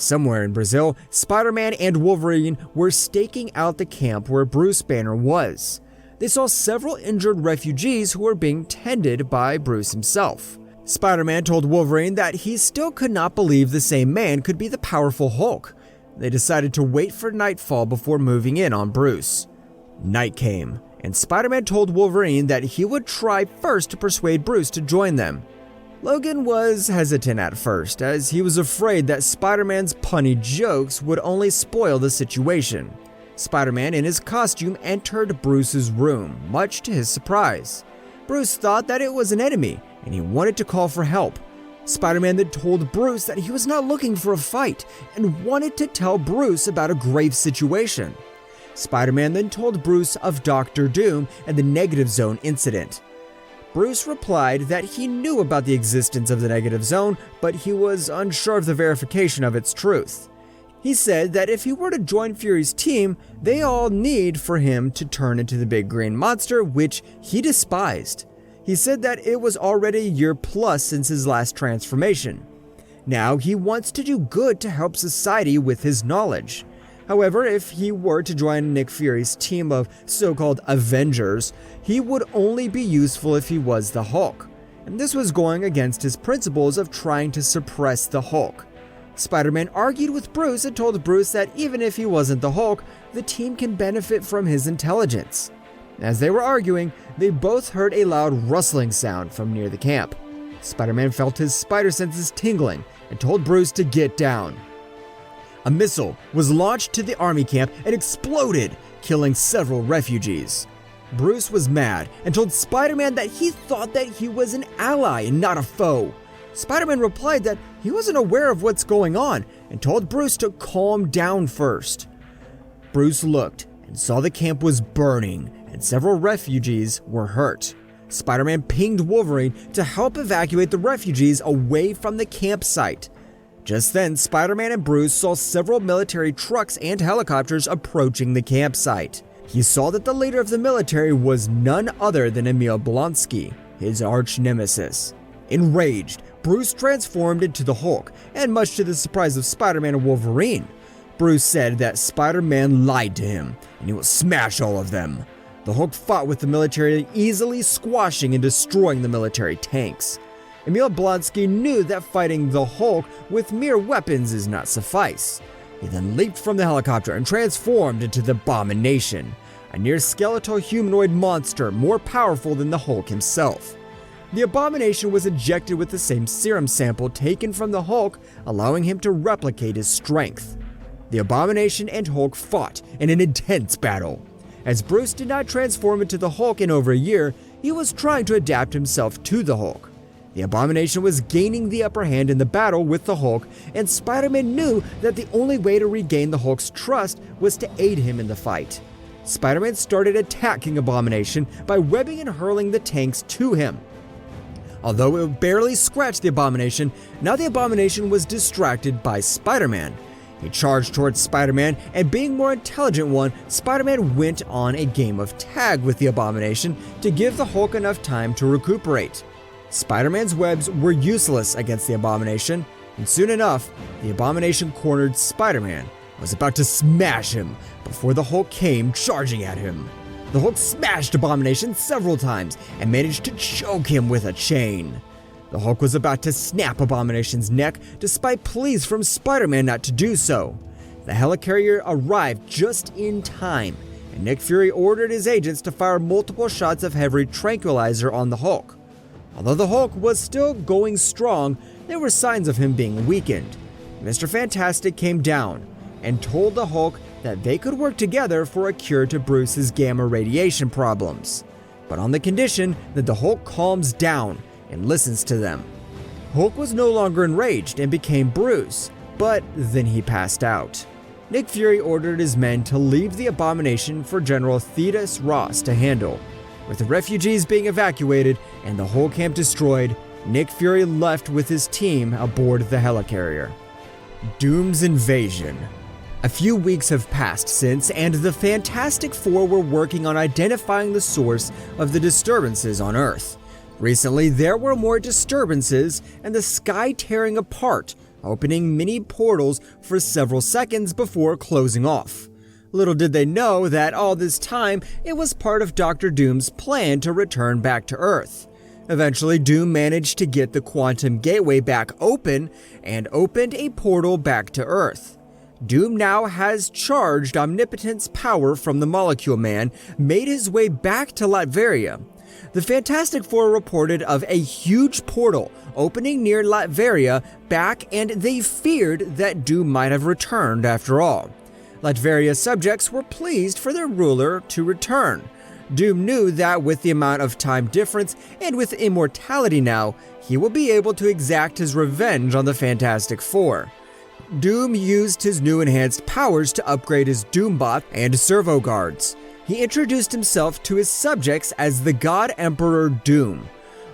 Somewhere in Brazil, Spider-Man and Wolverine were staking out the camp where Bruce Banner was. They saw several injured refugees who were being tended by Bruce himself. Spider-Man told Wolverine that he still could not believe the same man could be the powerful Hulk. They decided to wait for nightfall before moving in on Bruce. Night came, and Spider-Man told Wolverine that he would try first to persuade Bruce to join them. Logan was hesitant at first, as he was afraid that Spider-Man's punny jokes would only spoil the situation. Spider-Man in his costume entered Bruce's room, much to his surprise. Bruce thought that it was an enemy, and he wanted to call for help. Spider-Man then told Bruce that he was not looking for a fight, and wanted to tell Bruce about a grave situation. Spider-Man then told Bruce of Dr. Doom and the Negative Zone incident. Bruce replied that he knew about the existence of the Negative Zone, but he was unsure of the verification of its truth. He said that if he were to join Fury's team, they all need for him to turn into the big green monster, which he despised. He said that it was already a year plus since his last transformation. Now he wants to do good to help society with his knowledge. However, if he were to join Nick Fury's team of so-called Avengers, he would only be useful if he was the Hulk, and this was going against his principles of trying to suppress the Hulk. Spider-Man argued with Bruce and told Bruce that even if he wasn't the Hulk, the team can benefit from his intelligence. As they were arguing, they both heard a loud rustling sound from near the camp. Spider-Man felt his spider senses tingling and told Bruce to get down. A missile was launched to the army camp and exploded, killing several refugees. Bruce was mad and told Spider-Man that he thought that he was an ally and not a foe. Spider-Man replied that he wasn't aware of what's going on and told Bruce to calm down first. Bruce looked and saw the camp was burning and several refugees were hurt. Spider-Man pinged Wolverine to help evacuate the refugees away from the campsite. Just then, Spider-Man and Bruce saw several military trucks and helicopters approaching the campsite. He saw that the leader of the military was none other than Emil Blonsky, his arch-nemesis. Enraged, Bruce transformed into the Hulk, and much to the surprise of Spider-Man and Wolverine, Bruce said that Spider-Man lied to him, and he will smash all of them. The Hulk fought with the military, easily squashing and destroying the military tanks. Emil Blonsky knew that fighting the Hulk with mere weapons is not suffice. He then leaped from the helicopter and transformed into the Abomination, a near-skeletal humanoid monster more powerful than the Hulk himself. The Abomination was injected with the same serum sample taken from the Hulk, allowing him to replicate his strength. The Abomination and Hulk fought in an intense battle. As Bruce did not transform into the Hulk in over a year, he was trying to adapt himself to the Hulk. The Abomination was gaining the upper hand in the battle with the Hulk, and Spider-Man knew that the only way to regain the Hulk's trust was to aid him in the fight. Spider-Man started attacking Abomination by webbing and hurling the tanks to him. Although it barely scratched the Abomination, now the Abomination was distracted by Spider-Man. He charged towards Spider-Man, and being more intelligent one, Spider-Man went on a game of tag with the Abomination to give the Hulk enough time to recuperate. Spider-Man's webs were useless against the Abomination, and soon enough, the Abomination cornered Spider-Man and was about to smash him before the Hulk came charging at him. The Hulk smashed Abomination several times and managed to choke him with a chain. The Hulk was about to snap Abomination's neck despite pleas from Spider-Man not to do so. The helicarrier arrived just in time, and Nick Fury ordered his agents to fire multiple shots of heavy tranquilizer on the Hulk. Although the Hulk was still going strong, there were signs of him being weakened. Mr. Fantastic came down and told the Hulk that they could work together for a cure to Bruce's gamma radiation problems, but on the condition that the Hulk calms down and listens to them. Hulk was no longer enraged and became Bruce, but then he passed out. Nick Fury ordered his men to leave the Abomination for General Thetis Ross to handle. With the refugees being evacuated and the whole camp destroyed, Nick Fury left with his team aboard the helicarrier. Doom's invasion. A few weeks have passed since, and the Fantastic Four were working on identifying the source of the disturbances on Earth. Recently, there were more disturbances and the sky tearing apart, opening mini portals for several seconds before closing off. Little did they know that all this time it was part of Dr. Doom's plan to return back to Earth. Eventually, Doom managed to get the quantum gateway back open and opened a portal back to Earth. Doom now has charged omnipotence power from the Molecule Man, made his way back to Latveria. The Fantastic Four reported of a huge portal opening near Latveria back, and they feared that Doom might have returned after all. Latveria subjects were pleased for their ruler to return. Doom knew that with the amount of time difference and with immortality now, he will be able to exact his revenge on the Fantastic Four. Doom used his new enhanced powers to upgrade his Doombot and servo guards. He introduced himself to his subjects as the God Emperor Doom.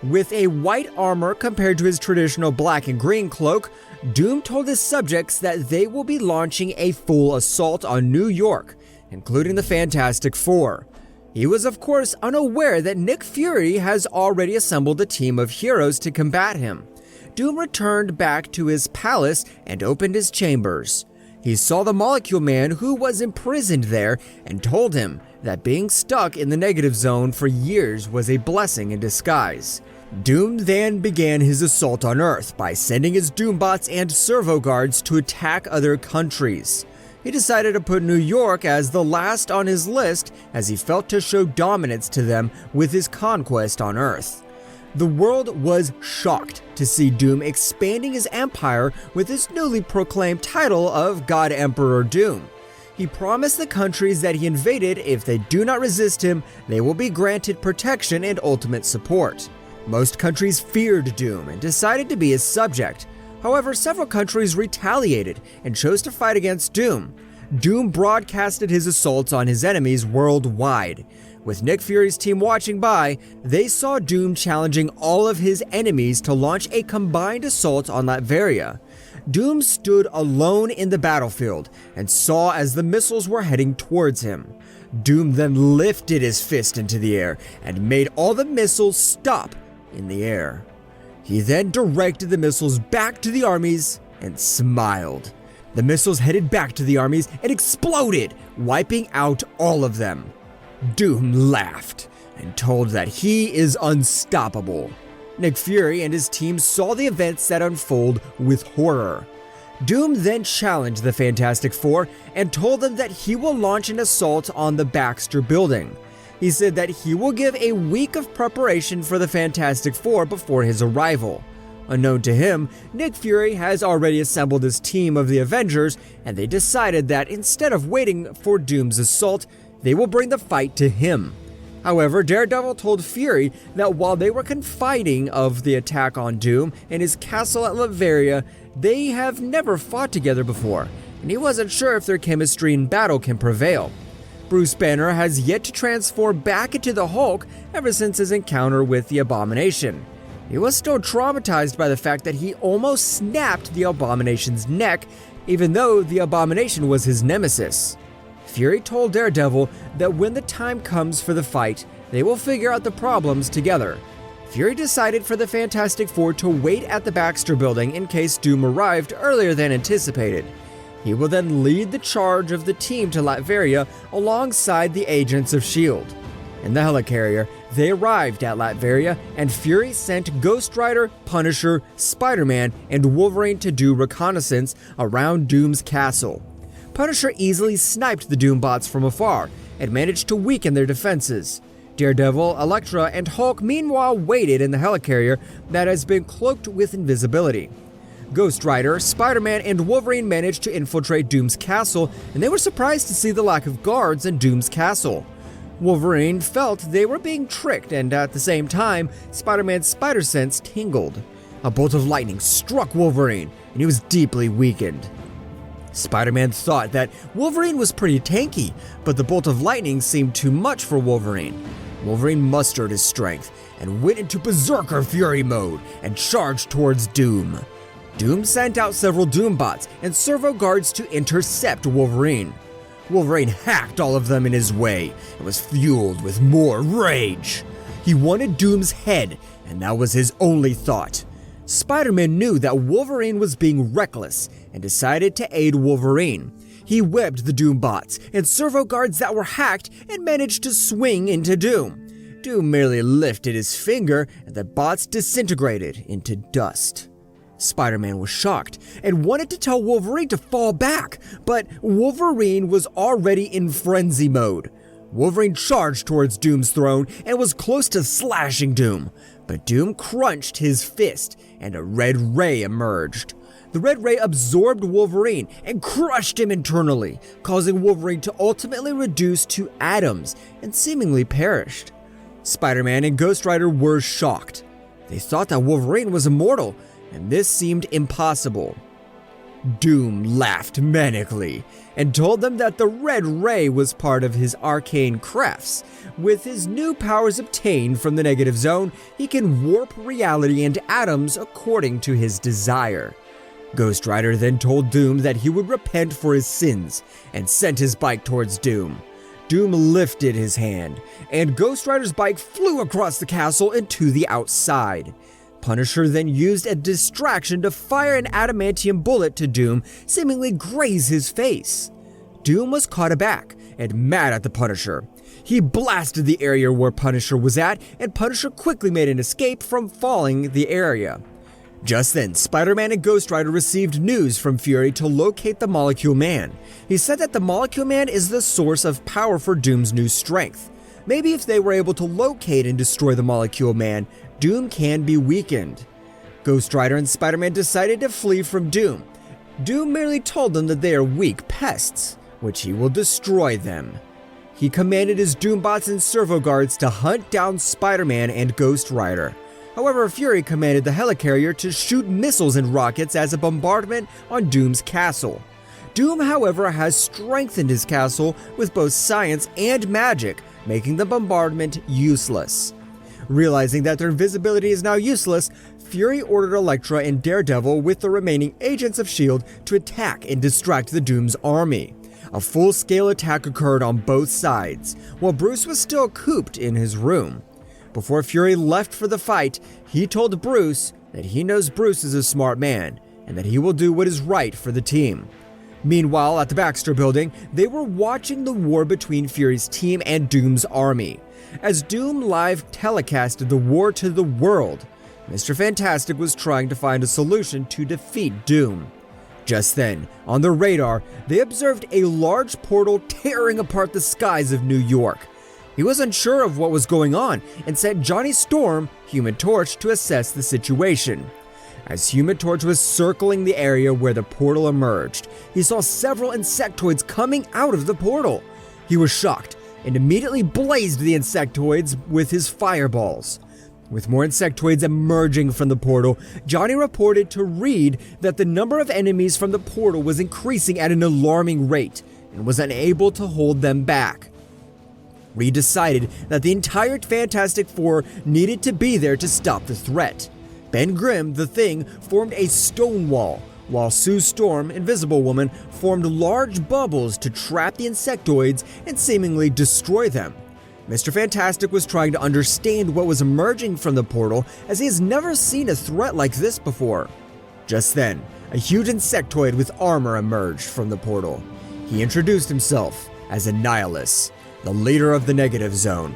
With a white armor compared to his traditional black and green cloak, Doom told his subjects that they will be launching a full assault on New York, including the Fantastic Four. He was of course unaware that Nick Fury has already assembled a team of heroes to combat him. Doom returned back to his palace and opened his chambers. He saw the Molecule Man who was imprisoned there and told him that being stuck in the negative zone for years was a blessing in disguise. Doom then began his assault on Earth by sending his Doombots and servo guards to attack other countries. He decided to put New York as the last on his list as he felt to show dominance to them with his conquest on Earth. The world was shocked to see Doom expanding his empire with his newly proclaimed title of God Emperor Doom. He promised the countries that he invaded if they do not resist him, they will be granted protection and ultimate support. Most countries feared Doom and decided to be his subject. However, several countries retaliated and chose to fight against Doom. Doom broadcasted his assaults on his enemies worldwide. With Nick Fury's team watching by, they saw Doom challenging all of his enemies to launch a combined assault on Latveria. Doom stood alone in the battlefield and saw as the missiles were heading towards him. Doom then lifted his fist into the air and made all the missiles stop in the air. He then directed the missiles back to the armies and smiled. The missiles headed back to the armies and exploded, wiping out all of them. Doom laughed and told that he is unstoppable. Nick Fury and his team saw the events that unfold with horror. Doom then challenged the Fantastic Four and told them that he will launch an assault on the Baxter Building. He said that he will give a week of preparation for the Fantastic Four before his arrival. Unknown to him, Nick Fury has already assembled his team of the Avengers, and they decided that instead of waiting for Doom's assault, they will bring the fight to him. However, Daredevil told Fury that while they were confiding of the attack on Doom in his castle at Latveria, they have never fought together before, and he wasn't sure if their chemistry in battle can prevail. Bruce Banner has yet to transform back into the Hulk ever since his encounter with the Abomination. He was still traumatized by the fact that he almost snapped the Abomination's neck, even though the Abomination was his nemesis. Fury told Daredevil that when the time comes for the fight, they will figure out the problems together. Fury decided for the Fantastic Four to wait at the Baxter Building in case Doom arrived earlier than anticipated. He will then lead the charge of the team to Latveria alongside the agents of S.H.I.E.L.D. In the helicarrier, they arrived at Latveria, and Fury sent Ghost Rider, Punisher, Spider-Man, and Wolverine to do reconnaissance around Doom's castle. Punisher easily sniped the Doombots from afar and managed to weaken their defenses. Daredevil, Elektra, and Hulk meanwhile waited in the helicarrier that has been cloaked with invisibility. Ghost Rider, Spider-Man, and Wolverine managed to infiltrate Doom's castle, and they were surprised to see the lack of guards in Doom's castle. Wolverine felt they were being tricked, and at the same time, Spider-Man's spider sense tingled. A bolt of lightning struck Wolverine, and he was deeply weakened. Spider-Man thought that Wolverine was pretty tanky, but the bolt of lightning seemed too much for Wolverine. Wolverine mustered his strength and went into Berserker Fury mode and charged towards Doom. Doom sent out several Doombots and servo guards to intercept Wolverine. Wolverine hacked all of them in his way and was fueled with more rage. He wanted Doom's head, and that was his only thought. Spider-Man knew that Wolverine was being reckless and decided to aid Wolverine. He webbed the Doom bots and servo guards that were hacked and managed to swing into Doom. Doom merely lifted his finger and the bots disintegrated into dust. Spider-Man was shocked and wanted to tell Wolverine to fall back, but Wolverine was already in frenzy mode. Wolverine charged towards Doom's throne and was close to slashing Doom, but Doom crunched his fist and a red ray emerged. The red ray absorbed Wolverine and crushed him internally, causing Wolverine to ultimately reduce to atoms and seemingly perished. Spider-Man and Ghost Rider were shocked. They thought that Wolverine was immortal, and this seemed impossible. Doom laughed manically and told them that the red ray was part of his arcane crafts. With his new powers obtained from the negative zone, he can warp reality and atoms according to his desire. Ghost Rider then told Doom that he would repent for his sins and sent his bike towards Doom. Doom lifted his hand, and Ghost Rider's bike flew across the castle and to the outside. Punisher then used a distraction to fire an adamantium bullet to Doom, seemingly graze his face. Doom was caught aback and mad at the Punisher. He blasted the area where Punisher was at, and Punisher quickly made an escape from falling the area. Just then, Spider-Man and Ghost Rider received news from Fury to locate the Molecule Man. He said that the Molecule Man is the source of power for Doom's new strength. Maybe if they were able to locate and destroy the Molecule Man, Doom can be weakened. Ghost Rider and Spider-Man decided to flee from Doom. Doom merely told them that they are weak pests, which he will destroy them. He commanded his Doombots and servo guards to hunt down Spider-Man and Ghost Rider. However, Fury commanded the helicarrier to shoot missiles and rockets as a bombardment on Doom's castle. Doom, however, has strengthened his castle with both science and magic, making the bombardment useless. Realizing that their invisibility is now useless, Fury ordered Elektra and Daredevil with the remaining agents of S.H.I.E.L.D. to attack and distract the Doom's army. A full-scale attack occurred on both sides, while Bruce was still cooped in his room. Before Fury left for the fight, he told Bruce that he knows Bruce is a smart man, and that he will do what is right for the team. Meanwhile, at the Baxter building, they were watching the war between Fury's team and Doom's army. As Doom live telecasted the war to the world, Mr. Fantastic was trying to find a solution to defeat Doom. Just then, on their radar, they observed a large portal tearing apart the skies of New York. He was unsure of what was going on and sent Johnny Storm, Human Torch, to assess the situation. As Human Torch was circling the area where the portal emerged, he saw several insectoids coming out of the portal. He was shocked and immediately blazed the insectoids with his fireballs. With more insectoids emerging from the portal, Johnny reported to Reed that the number of enemies from the portal was increasing at an alarming rate and was unable to hold them back. Reed decided that the entire Fantastic Four needed to be there to stop the threat. Ben Grimm, the Thing, formed a stone wall, while Sue Storm, Invisible Woman, formed large bubbles to trap the insectoids and seemingly destroy them. Mr. Fantastic was trying to understand what was emerging from the portal, as he has never seen a threat like this before. Just then, a huge insectoid with armor emerged from the portal. He introduced himself as Annihilus, the leader of the Negative Zone.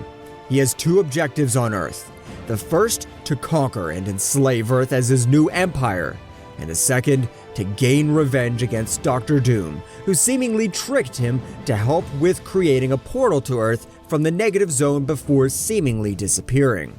He has two objectives on Earth. The first, to conquer and enslave Earth as his new empire, and the second, to gain revenge against Dr. Doom, who seemingly tricked him to help with creating a portal to Earth from the Negative Zone before seemingly disappearing.